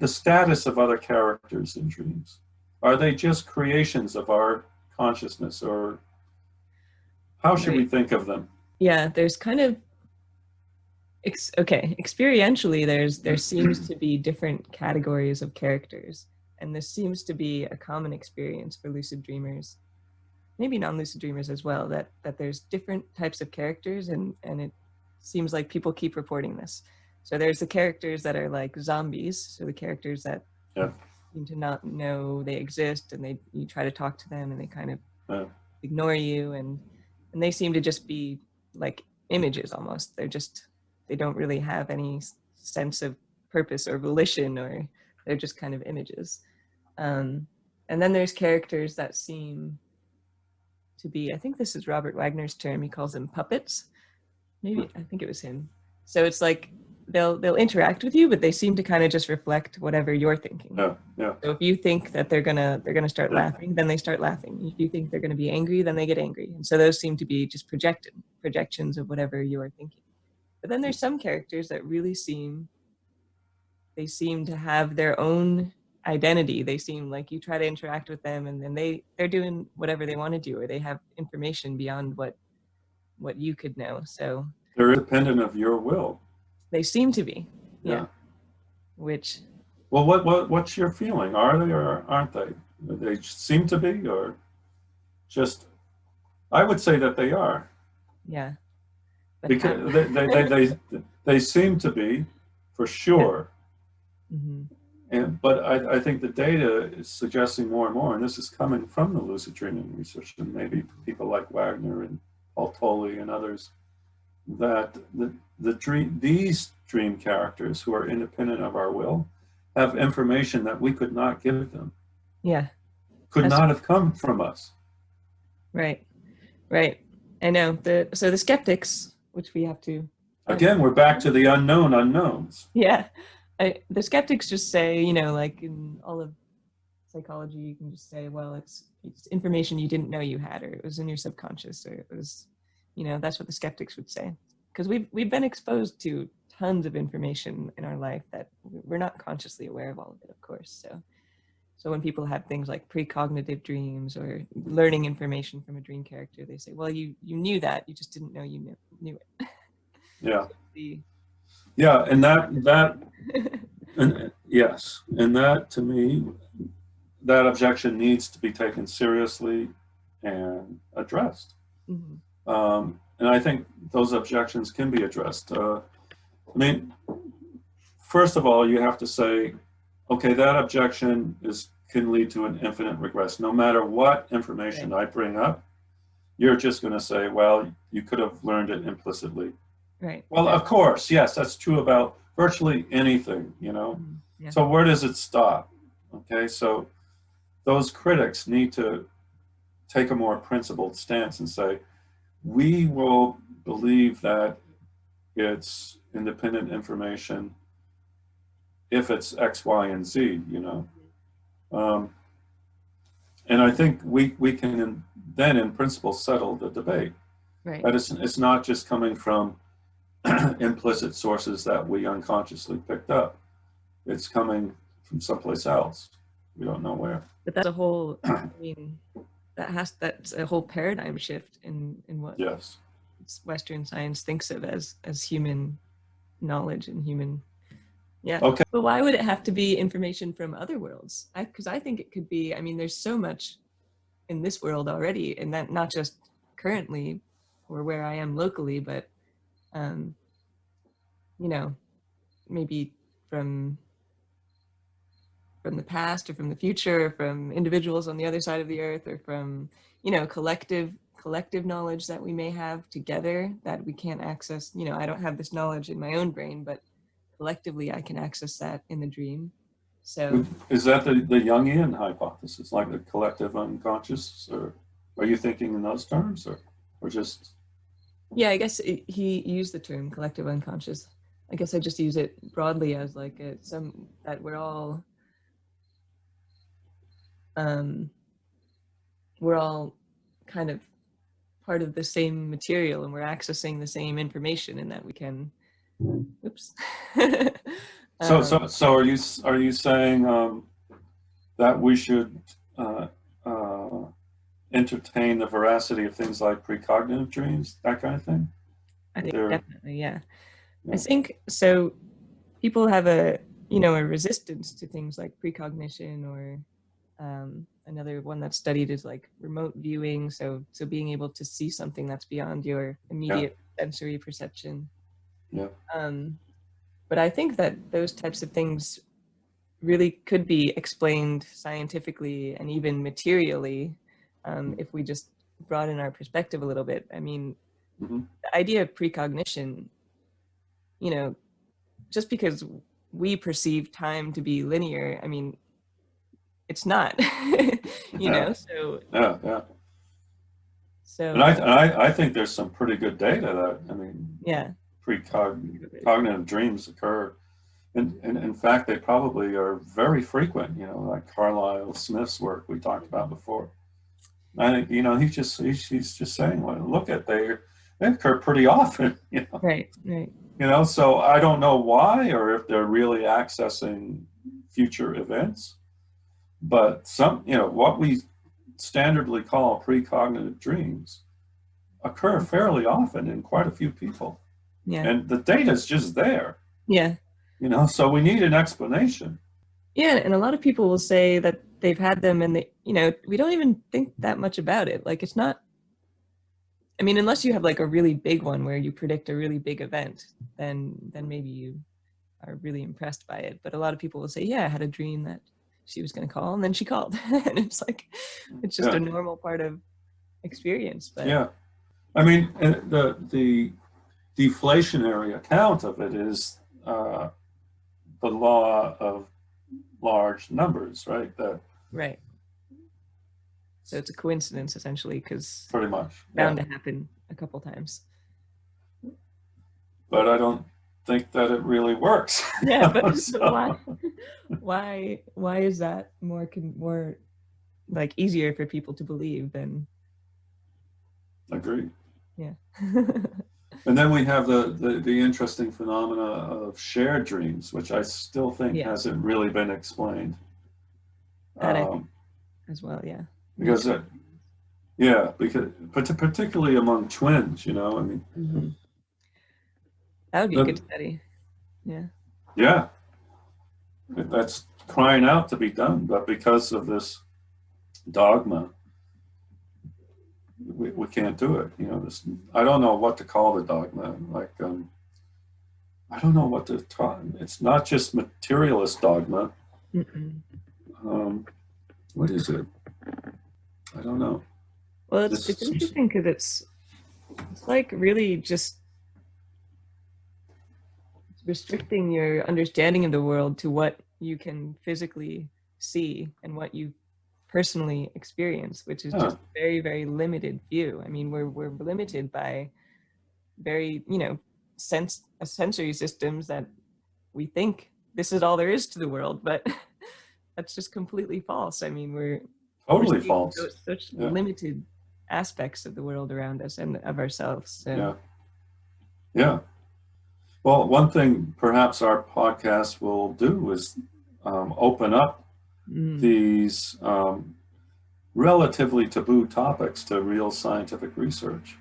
the status of other characters in dreams? Are they just creations of our consciousness, or how should we think of them? Yeah, there's kind of, experientially, there seems to be different categories of characters, and this seems to be a common experience for lucid dreamers, maybe non-lucid dreamers as well, that there's different types of characters, and it seems like people keep reporting this. So there's the characters that are like zombies, so the characters that seem to not know they exist, and you try to talk to them and they kind of ignore you, and they seem to just be like images almost. They don't really have any sense of purpose or volition, or they're just kind of images. And then there's characters that seem to be, I think this is Robert Wagner's term, he calls them puppets. Maybe, I think it was him. So it's like they'll interact with you, but they seem to kind of just reflect whatever you're thinking. Yeah. So if you think that they're gonna start laughing, then they start laughing. If you think they're gonna be angry, then they get angry. And so those seem to be just projections of whatever you are thinking. But then there's some characters that really seem to have their own identity. They seem like you try to interact with them, and then they're doing whatever they want to do, or they have information beyond what you could know. So they're independent of your will. They seem to be. Yeah. Which. Well, what's your feeling? Are they or aren't they? They seem to be, or just? I would say that they are. Yeah. Because they seem to be, for sure. Yeah. Mm-hmm. But I think the data is suggesting more and more, and this is coming from the lucid dreaming research, and maybe people like Wagner and Paul Tolley and others, that these dream characters who are independent of our will have information that we could not give them. Yeah. Could not have come from us. Right. I know. So the skeptics, which we have to. Again, we're back to the unknown unknowns. Yeah. The skeptics just say, like in all of psychology, you can just say, well, it's information you didn't know you had, or it was in your subconscious, or it was, that's what the skeptics would say. Because we've been exposed to tons of information in our life that we're not consciously aware of all of it, of course. So when people have things like precognitive dreams or learning information from a dream character, they say, well, you knew that, you just didn't know you knew it. Yeah. Yeah, and that and yes, and that, to me, that objection needs to be taken seriously and addressed. Mm-hmm. And I think those objections can be addressed. First of all, you have to say, okay, that objection can lead to an infinite regress. No matter what information I bring up, you're just going to say, well, you could have learned it implicitly. Right. Well, of course, yes, that's true about virtually anything, Yeah. So where does it stop? Okay, so those critics need to take a more principled stance and say, we will believe that it's independent information if it's X, Y, and Z, and I think we can then, in principle, settle the debate. Right. That it's not just coming from implicit sources that we unconsciously picked up. It's coming from someplace else. We don't know where. But that's a whole, that's a whole paradigm shift in what Western science thinks of as human knowledge and human. Yeah. Okay. But why would it have to be information from other worlds? Because I think it could be, there's so much in this world already, and that not just currently or where I am locally, but maybe from the past or from the future, or from individuals on the other side of the earth, or from collective knowledge that we may have together that we can't access. I don't have this knowledge in my own brain, but collectively I can access that in the dream. So is that the Jungian hypothesis, like the collective unconscious, or are you thinking in those terms, or just? Yeah, I guess he used the term collective unconscious. I guess I just use it broadly as like that we're all kind of part of the same material, and we're accessing the same information, and that we can So are you saying that we should uh, entertain the veracity of things like precognitive dreams, that kind of thing? I think They're, definitely, yeah. I yeah, think so. People have a a resistance to things like precognition, or another one that's studied is like remote viewing. So being able to see something that's beyond your yeah, immediate sensory perception. yeah, Um, but I think that those types of things really could be explained scientifically and even materially, if we just broaden our perspective a little bit. I mean, hmm, the idea of precognition, you know, just because we perceive time to be linear, I mean, it's not, yeah, so, yeah, yeah. And so I think there's some pretty good data that, I mean, yeah, precognitive dreams occur. And in fact, they probably are very frequent, like Carlisle Smith's work we talked about before. I think, he's just saying, well, look at they occur pretty often, right, right. so I don't know why or if they're really accessing future events, but what we standardly call precognitive dreams occur fairly often in quite a few people. Yeah, And the data is just there, yeah, so we need an explanation. yeah. And a lot of people will say that they've had them, and we don't even think that much about it. Like, it's not, I mean, unless you have like a really big one where you predict a really big event, then maybe you are really impressed by it. But a lot of people will say, yeah, I had a dream that she was going to call, and then she called. And it's like, it's just a Yeah, normal part of experience. But yeah. I mean, the deflationary account of it is the law of large numbers, right? That right. So it's a coincidence essentially, because pretty much, yeah. bound to happen a couple times. But I don't think that it really works. Yeah, but So, why is that more like easier for people to believe than agreed. yeah. And then we have the interesting phenomena of shared dreams, which I still think Yeah, hasn't really been explained. that I think Um, as well. Yeah, because mutual. yeah, because particularly among twins, I mean, Hmm. That would be a good the, study. Yeah, yeah, that's crying out to be done, but because of this dogma, we can't do it. This, I don't know what to call the dogma. Like, I don't know what to talk. It's not just materialist dogma. mm-mm. Um, what is it? I don't know. Well, it's This, interesting because it's like really just restricting your understanding of the world to what you can physically see and what you personally experience, which is yeah, just very, very limited view. I mean, we're limited by very, sensory systems that we think this is all there is to the world, but that's just completely false. I mean, we're totally seeing false. such Yeah, limited aspects of the world around us and of ourselves. So yeah, yeah. Well, one thing perhaps our podcast will do is open up mm, these relatively taboo topics to real scientific research.